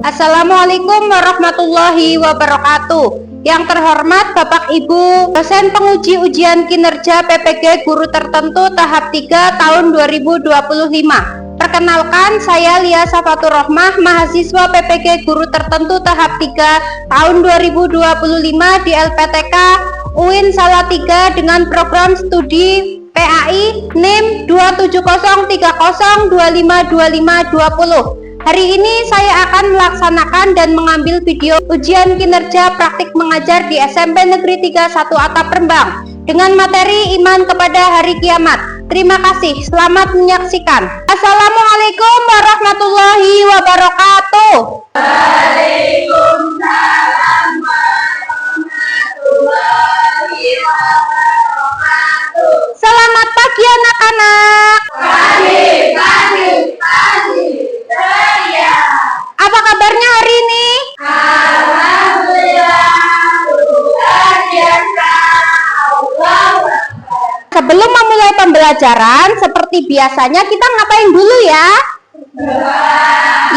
Assalamualaikum warahmatullahi wabarakatuh. Yang terhormat Bapak Ibu dosen penguji ujian kinerja PPG guru tertentu tahap 3 tahun 2025. Perkenalkan, saya Lia Safatur Rohmah, mahasiswa PPG guru tertentu tahap 3 tahun 2025 di LPTK UIN Salatiga dengan program studi PAI NIM 27030252520. Hari ini saya akan melaksanakan dan mengambil video ujian kinerja praktik mengajar di SMP Negeri 31 Atap Rembang dengan materi iman kepada hari kiamat. Terima kasih, selamat menyaksikan. Assalamualaikum warahmatullahi wabarakatuh. Waalaikumsalam warahmatullahi wabarakatuh. Selamat pagi anak-anak. Pagi. Apa kabarnya hari ini? Alhamdulillah, luar biasa. Sebelum memulai pembelajaran, seperti biasanya kita ngapain dulu ya?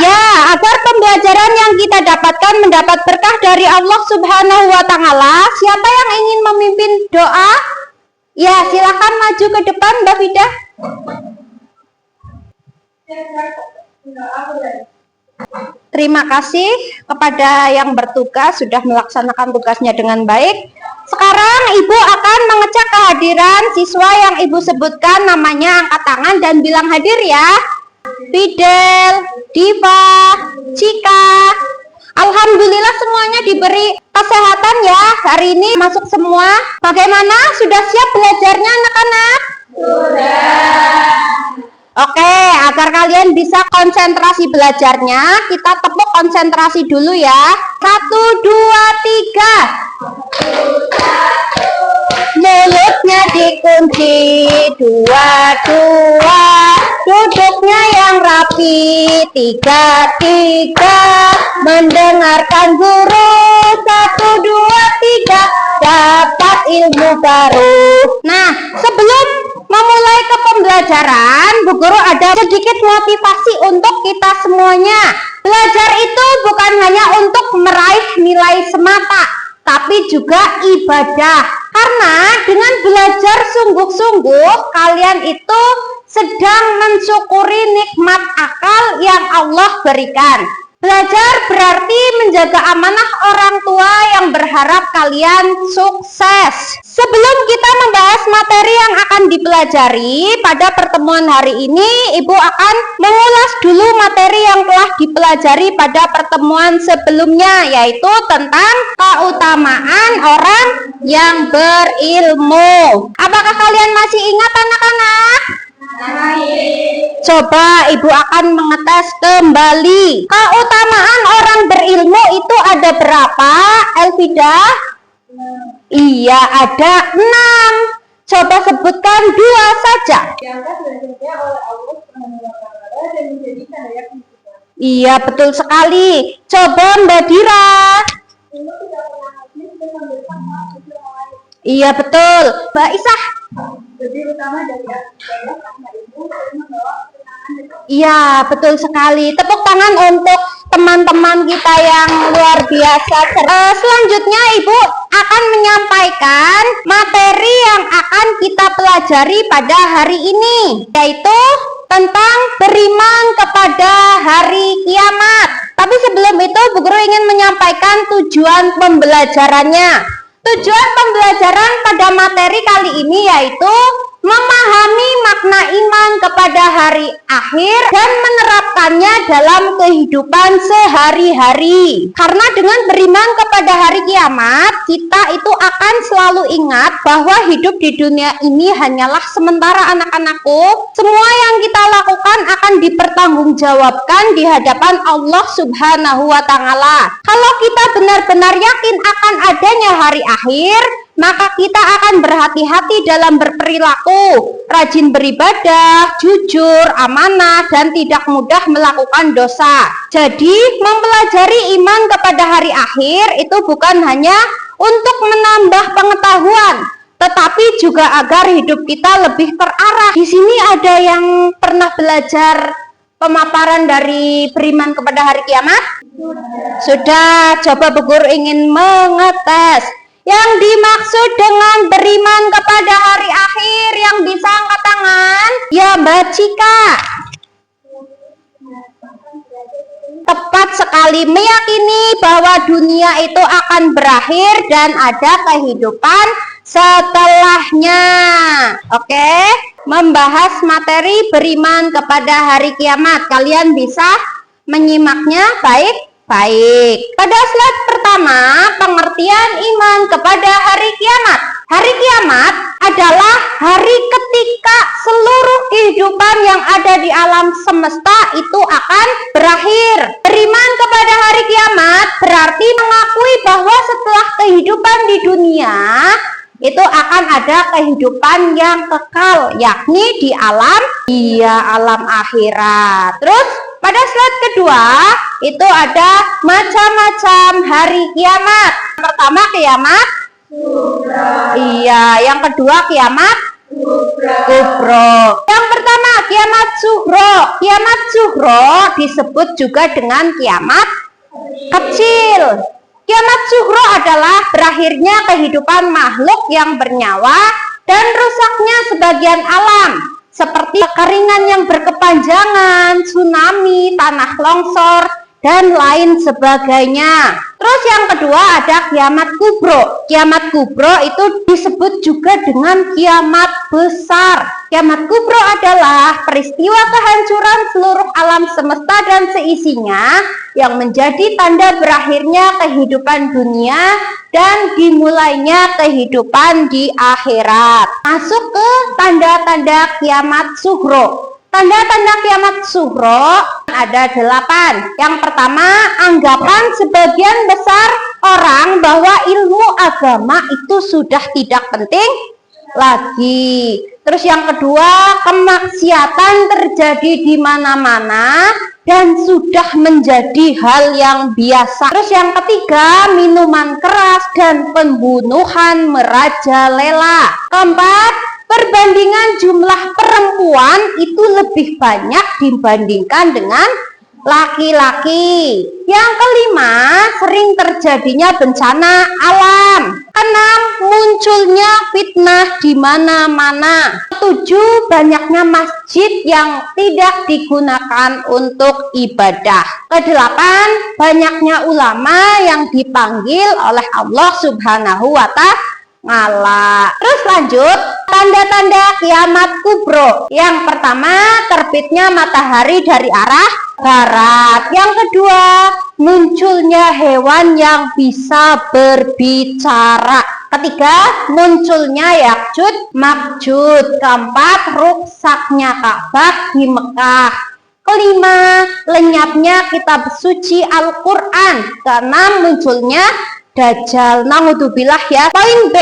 Ya, agar pembelajaran yang kita dapatkan mendapat berkah dari Allah Subhanahu wa Ta'ala. Siapa yang ingin memimpin doa? Ya, silakan maju ke depan, Mbak Fidah. Terima kasih kepada yang bertugas sudah melaksanakan tugasnya dengan baik. Sekarang Ibu akan mengecek kehadiran siswa yang Ibu sebutkan namanya, angkat tangan dan bilang hadir ya. Fidel, Diva, Cika. Alhamdulillah semuanya diberi kesehatan ya. Hari ini masuk semua. Bagaimana? Sudah siap belajarnya anak-anak? Sudah. Oke, agar kalian bisa konsentrasi belajarnya, kita tepuk konsentrasi dulu ya. 1, 2, 3. Mulutnya dikunci, 2, duduknya yang rapi, 3, mendengarkan guru, 1, 2, 3, dapat ilmu baru. Nah, sebelum memulai ke pembelajaran, Bu Guru ada sedikit motivasi untuk kita semuanya. Belajar itu bukan hanya untuk meraih nilai semata, tapi juga ibadah. Karena dengan belajar sungguh-sungguh, kalian itu sedang mensyukuri nikmat akal yang Allah berikan. Belajar berarti menjaga amanah orang tua yang berharap kalian sukses. Sebelum kita membahas materi yang akan dipelajari pada pertemuan hari ini, Ibu akan mengulas dulu materi yang telah dipelajari pada pertemuan sebelumnya, yaitu tentang keutamaan orang yang berilmu. Apakah kalian masih ingat anak-anak? Coba Ibu akan mengetes kembali. Keutamaan orang berilmu itu ada berapa, Elvida? Iya, ada 6. Coba sebutkan 2 saja. Iya, betul sekali. Coba Mbak Dira. Iya, betul. Mbak Isah. Iya, betul sekali. Tepuk tangan untuk teman-teman kita yang luar biasa. Selanjutnya Ibu akan menyampaikan materi yang akan kita pelajari pada hari ini, yaitu tentang beriman kepada hari kiamat. Tapi sebelum itu Bu Guru ingin menyampaikan tujuan pembelajarannya. Tujuan pembelajaran pada materi kali ini yaitu memahami makna iman kepada hari akhir dan menerapkannya dalam kehidupan sehari-hari. Karena dengan beriman kepada hari kiamat, kita itu akan selalu ingat bahwa hidup di dunia ini hanyalah sementara anak-anakku. Semua yang kita lakukan akan dipertanggungjawabkan di hadapan Allah Subhanahu wa Ta'ala. Kalau kita benar-benar yakin akan adanya hari akhir, maka kita akan berhati-hati dalam berperilaku, rajin beribadah, jujur, amanah, dan tidak mudah melakukan dosa. Jadi, mempelajari iman kepada hari akhir itu bukan hanya untuk menambah pengetahuan, tetapi juga agar hidup kita lebih terarah. Di sini ada yang pernah belajar pemaparan dari beriman kepada hari kiamat? Sudah. Coba Bu Guru ingin mengetes. Yang dimaksud dengan beriman kepada hari akhir yang bisa angkat tangan? Ya Mbak Cika. Tepat sekali, meyakini bahwa dunia itu akan berakhir dan ada kehidupan setelahnya. Oke, membahas materi beriman kepada hari kiamat. Kalian bisa menyimaknya baik-baik. Pada slide pertama, pengertian iman kepada hari kiamat. Hari kiamat adalah hari ketika seluruh kehidupan yang ada di alam semesta itu akan berakhir. Beriman kepada hari kiamat berarti mengakui bahwa setelah kehidupan di dunia itu akan ada kehidupan yang kekal, yakni di alam akhirat. Terus pada slide kedua itu ada macam-macam hari kiamat. Pertama kiamat Sugra. Iya, yang kedua kiamat Kubro. Yang pertama kiamat Sugra. Kiamat Sugra disebut juga dengan kiamat kecil. Kiamat Sugra adalah berakhirnya kehidupan makhluk yang bernyawa dan rusaknya sebagian alam, seperti kekeringan yang berkepanjangan, tsunami, tanah longsor, dan lain sebagainya. Terus yang kedua ada kiamat kubro. Kiamat kubro itu disebut juga dengan kiamat besar. Kiamat kubro adalah peristiwa kehancuran seluruh alam semesta dan seisinya yang menjadi tanda berakhirnya kehidupan dunia dan dimulainya kehidupan di akhirat. Masuk ke tanda-tanda kiamat sughro. Tanda-tanda kiamat sughro ada 8. Yang pertama, anggapan sebagian besar orang bahwa ilmu agama itu sudah tidak penting lagi. Terus yang kedua, kemaksiatan terjadi di mana-mana dan sudah menjadi hal yang biasa. Terus yang ketiga, minuman keras dan pembunuhan merajalela. Keempat, perbandingan jumlah perempuan itu lebih banyak dibandingkan dengan laki-laki. Yang kelima, sering terjadinya bencana alam. 6, munculnya fitnah di mana-mana. 7, banyaknya masjid yang tidak digunakan untuk ibadah. Ke-8, banyaknya ulama yang dipanggil oleh Allah Subhanahu wa Ta'ala. Terus lanjut, tanda-tanda kiamat kubro. Yang pertama, terbitnya matahari dari arah barat. Yang kedua, munculnya hewan yang bisa berbicara. Ketiga, munculnya Ya'juj Ma'juj. Keempat, rusaknya Ka'bah di Mekah. Kelima, lenyapnya kitab suci Al-Quran. Keenam, munculnya Dajjal. Naudzubillah ya. Poin B,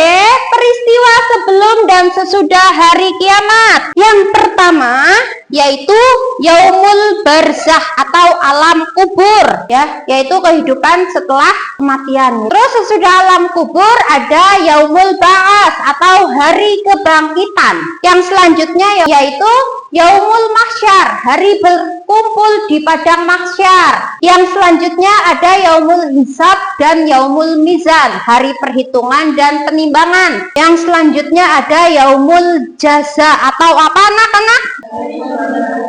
peristiwa sebelum dan sesudah hari kiamat. Yang pertama yaitu yaumul barzah atau alam kubur ya, yaitu kehidupan setelah kematian. Terus sesudah alam kubur ada yaumul ba'ats atau hari kebangkitan. Yang selanjutnya yaitu yaumul mahsyar, hari berkumpul di padang mahsyar. Yang selanjutnya ada yaumul hisab dan yaumul mizan, hari perhitungan dan penimbangan. Yang selanjutnya ada yaumul jaza atau apa anak-anak?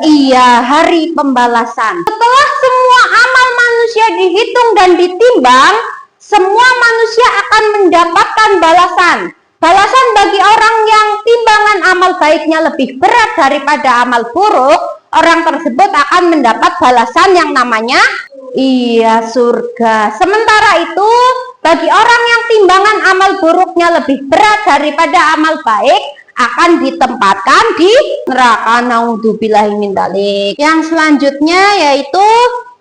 Iya, hari pembalasan. Setelah semua amal manusia dihitung dan ditimbang, semua manusia akan mendapatkan balasan. Balasan bagi orang yang timbangan amal baiknya lebih berat daripada amal buruk, orang tersebut akan mendapat balasan yang namanya surga. Sementara itu, bagi orang yang timbangan amal buruknya lebih berat daripada amal baik, akan ditempatkan di neraka. Naudzubillahi min dzalik. Yang selanjutnya yaitu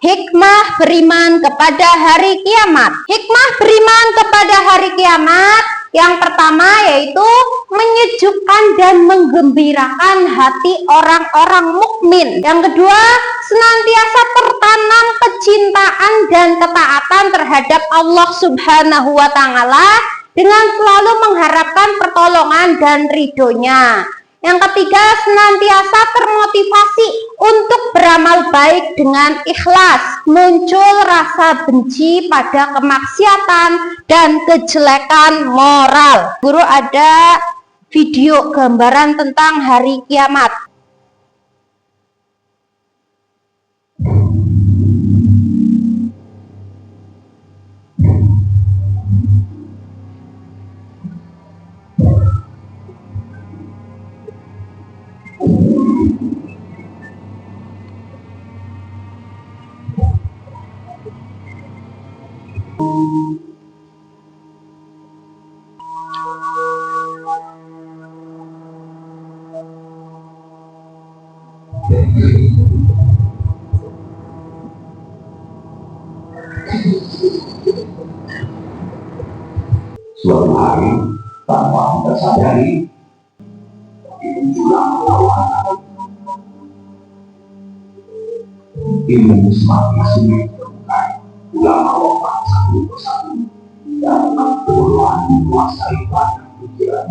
hikmah beriman kepada hari kiamat. Hikmah beriman kepada hari kiamat yang pertama yaitu menyejukkan dan menggembirakan hati orang-orang mukmin. Yang kedua, senantiasa tertanam kecintaan dan ketaatan terhadap Allah Subhanahu wa Ta'ala dengan selalu mengharapkan pertolongan dan ridhonya. Yang ketiga, senantiasa termotivasi untuk beramal baik dengan ikhlas. Muncul rasa benci pada kemaksiatan dan kejelekan moral. Guru ada video gambaran tentang hari kiamat. Suatu hari tanpa kita sadari muncullah perlawanan. Ilmu semakin sulit ditemukan. Ulama wafat satu persatu dan kebodohan menguasai banyak pikiran.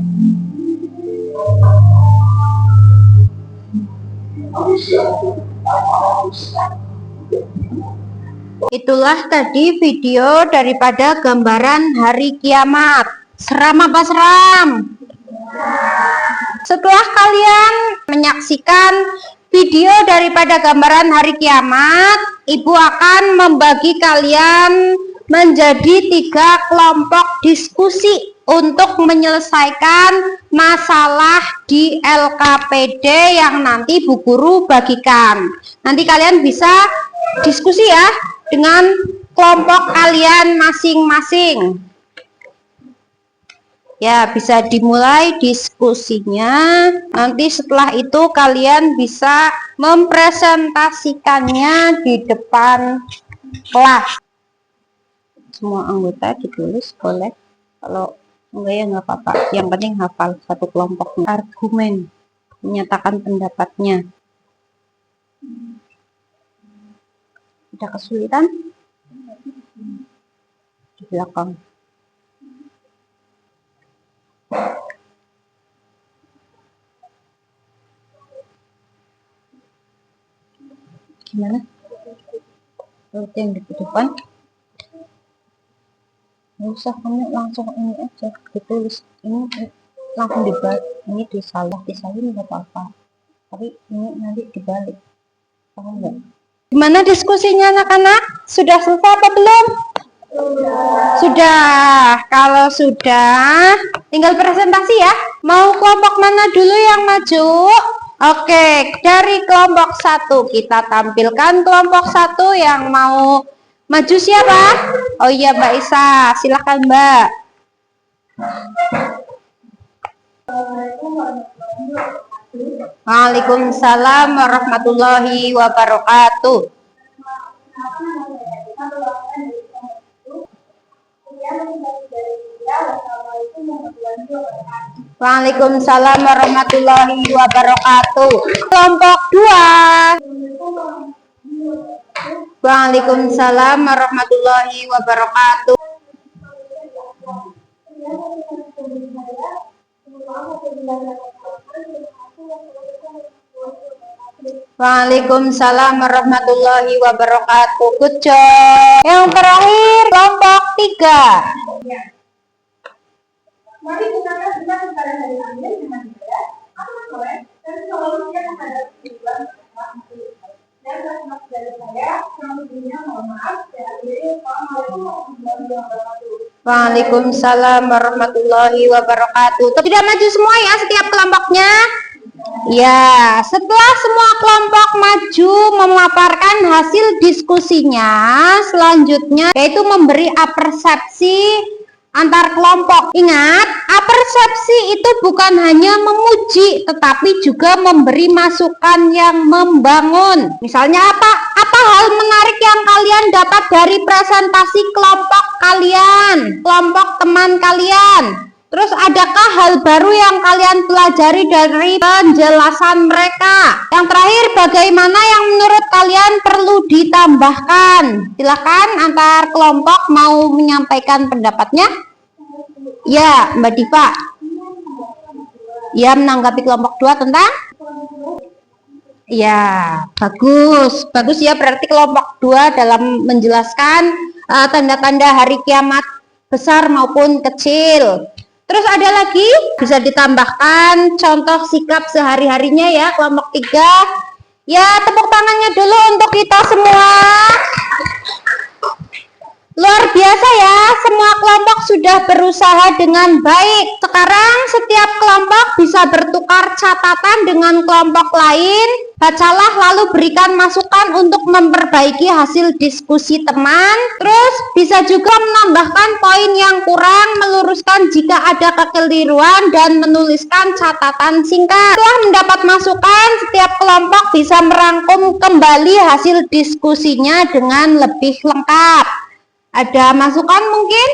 Manusia tanpa manusia. Itulah tadi video daripada gambaran hari kiamat. Seram apa seram? Setelah kalian menyaksikan video daripada gambaran hari kiamat, Ibu akan membagi kalian menjadi 3 kelompok diskusi untuk menyelesaikan masalah di LKPD yang nanti Bu Guru bagikan. Nanti kalian bisa diskusi ya dengan kelompok kalian masing-masing. Ya, bisa dimulai diskusinya. Nanti setelah itu kalian bisa mempresentasikannya di depan kelas. Semua anggota ditulis boleh. Kalau enggak ya nggak apa-apa. Yang penting hafal satu kelompoknya. Argumen, menyatakan pendapatnya. Ada kesulitan? Di belakang. Gimana? Seperti yang di depan? Nggak usah, kamu langsung ini aja ditulis. Ini langsung dibalik. Ini disalin nggak apa-apa. Tapi ini nanti dibalik. Paham nggak? Gimana diskusinya anak-anak? Sudah selesai apa belum? Sudah. Kalau sudah, tinggal presentasi ya. Mau kelompok mana dulu yang maju? Oke, dari kelompok 1 kita tampilkan kelompok 1 yang mau maju siapa? Oh iya, Mbak Isa. Silakan, Mbak. Waalaikumsalam warahmatullahi wabarakatuh. Waalaikumsalam warahmatullahi wabarakatuh. Kelompok 2. Waalaikumsalam warahmatullahi wabarakatuh. Waalaikumsalam warahmatullahi wabarakatuh. Good job. Yang terakhir kelompok 3. Mari kita kepada hari Ambil dengan ibadah, sore dan solusinya terhadap tujuan dan terima dari saya, selanjutnya mohon maaf saya akhiri. Assalamualaikum warahmatullahi wabarakatuh. Waalaikumsalam warahmatullahi wabarakatuh. Tidak maju semua ya setiap kelompoknya. Ya, setelah semua kelompok maju memaparkan hasil diskusinya, selanjutnya yaitu memberi apersepsi antar kelompok. Ingat, apersepsi itu bukan hanya memuji, tetapi juga memberi masukan yang membangun. Misalnya apa hal menarik yang kalian dapat dari presentasi kelompok kalian, kelompok teman kalian? Terus adakah hal baru yang kalian pelajari dari penjelasan mereka? Yang terakhir, bagaimana yang menurut kalian perlu ditambahkan? Silakan antar kelompok mau menyampaikan pendapatnya. Ya, Mbak Diva. Ya, menanggapi kelompok 2 tentang? Ya, bagus. Bagus ya, berarti kelompok 2 dalam menjelaskan tanda-tanda hari kiamat besar maupun kecil. Terus ada lagi, bisa ditambahkan contoh sikap sehari-harinya ya, kelompok 3. Ya, tepuk tangannya dulu untuk kita semua. Luar biasa ya, semua kelompok sudah berusaha dengan baik. Sekarang setiap kelompok bisa bertukar catatan dengan kelompok lain. Bacalah lalu berikan masukan untuk memperbaiki hasil diskusi teman. Terus bisa juga menambahkan poin yang kurang, meluruskan jika ada kekeliruan, dan menuliskan catatan singkat. Setelah mendapat masukan, setiap kelompok bisa merangkum kembali hasil diskusinya dengan lebih lengkap. Ada masukan mungkin?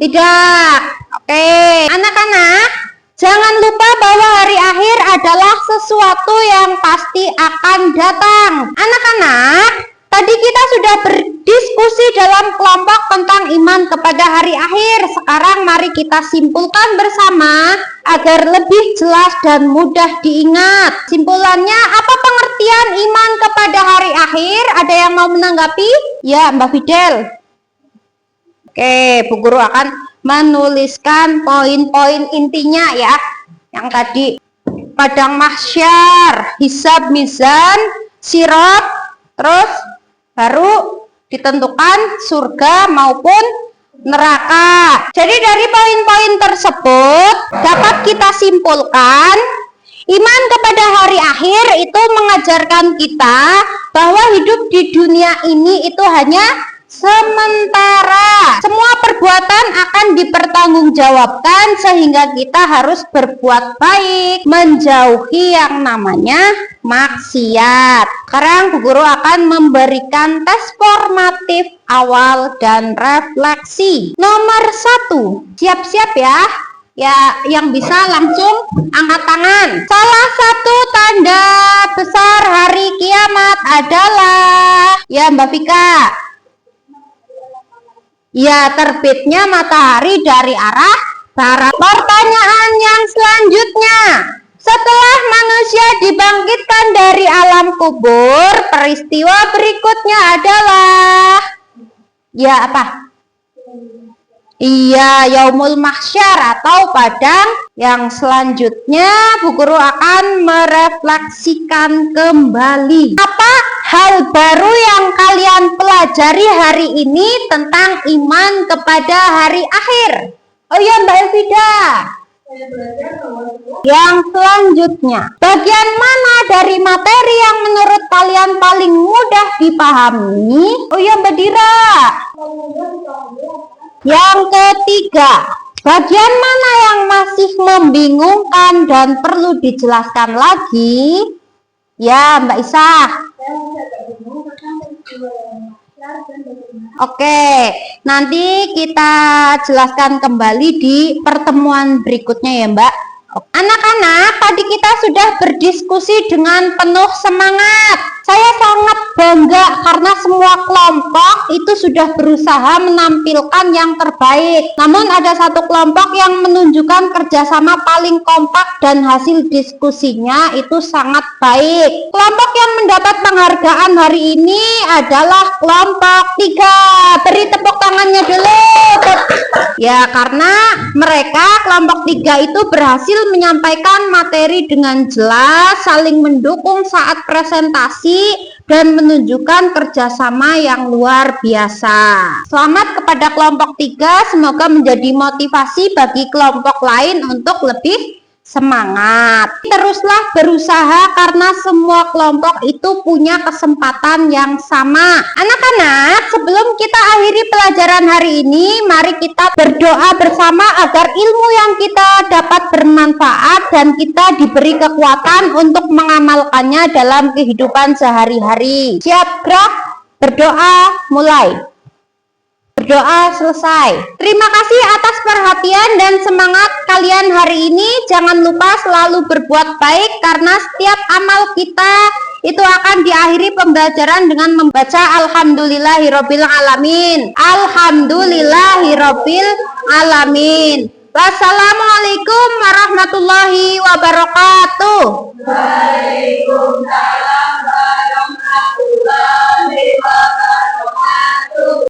Tidak. Oke, anak-anak, jangan lupa bahwa hari akhir adalah sesuatu yang pasti akan datang. Anak-anak, tadi kita sudah berdiskusi dalam kelompok tentang iman kepada hari akhir. Sekarang mari kita simpulkan bersama agar lebih jelas dan mudah diingat. Simpulannya, apa pengertian iman kepada hari akhir? Ada yang mau menanggapi? Ya, Mbak Fidel. Oke, Bu Guru akan menuliskan poin-poin intinya ya. Yang tadi, padang mahsyar, hisab, mizan, sirat, terus baru ditentukan surga maupun neraka. Jadi dari poin-poin tersebut dapat kita simpulkan, iman kepada hari akhir itu mengajarkan kita bahwa hidup di dunia ini itu hanya sementara. Semua perbuatan akan dipertanggungjawabkan sehingga kita harus berbuat baik, menjauhi yang namanya maksiat. Sekarang Bu Guru akan memberikan tes formatif awal dan refleksi. Nomor 1, siap-siap ya. Ya, yang bisa langsung angkat tangan. Salah satu tanda besar hari kiamat adalah, ya Mbak Vika. Ya, terbitnya matahari dari arah barat. Pertanyaan yang selanjutnya, setelah manusia dibangkitkan dari alam kubur, peristiwa berikutnya adalah, ya apa? Iya, yaumul mahsyar atau padang. Yang selanjutnya Bu Guru akan merefleksikan kembali. Apa hal baru yang kalian pelajari hari ini tentang iman kepada hari akhir? Oh ya Mbak Elvida. Yang selanjutnya, bagian mana dari materi yang menurut kalian paling mudah dipahami? Oh ya Mbak Dira. Yang ketiga, bagian mana yang masih membingungkan dan perlu dijelaskan lagi? Ya, Mbak Isa. Oke, nanti kita jelaskan kembali di pertemuan berikutnya ya Mbak. Anak-anak, tadi kita sudah berdiskusi dengan penuh semangat. Saya sangat bangga karena semua kelompok itu sudah berusaha menampilkan yang terbaik. Namun ada satu kelompok yang menunjukkan kerjasama paling kompak dan hasil diskusinya itu sangat baik. Kelompok yang mendapat penghargaan hari ini adalah kelompok 3. Beri tepuk tangannya dulu. Ya, karena mereka kelompok 3 itu berhasil menyampaikan materi dengan jelas, saling mendukung saat presentasi, dan menunjukkan kerjasama yang luar biasa. Selamat kepada kelompok 3, semoga menjadi motivasi bagi kelompok lain untuk lebih semangat. Teruslah berusaha karena semua kelompok itu punya kesempatan yang sama. Anak-anak, sebelum kita akhiri pelajaran hari ini, mari kita berdoa bersama agar ilmu yang kita dapat bermanfaat dan kita diberi kekuatan untuk mengamalkannya dalam kehidupan sehari-hari. Siap, gerak, berdoa, mulai. Berdoa selesai. Terima kasih atas perhatian dan semangat kalian hari ini. Jangan lupa selalu berbuat baik karena setiap amal kita itu akan diakhiri pembelajaran dengan membaca Alhamdulillahirabbil alamin. Alhamdulillahirabbil alamin. Wassalamualaikum warahmatullahi wabarakatuh. Waalaikumsalam warahmatullahi wabarakatuh.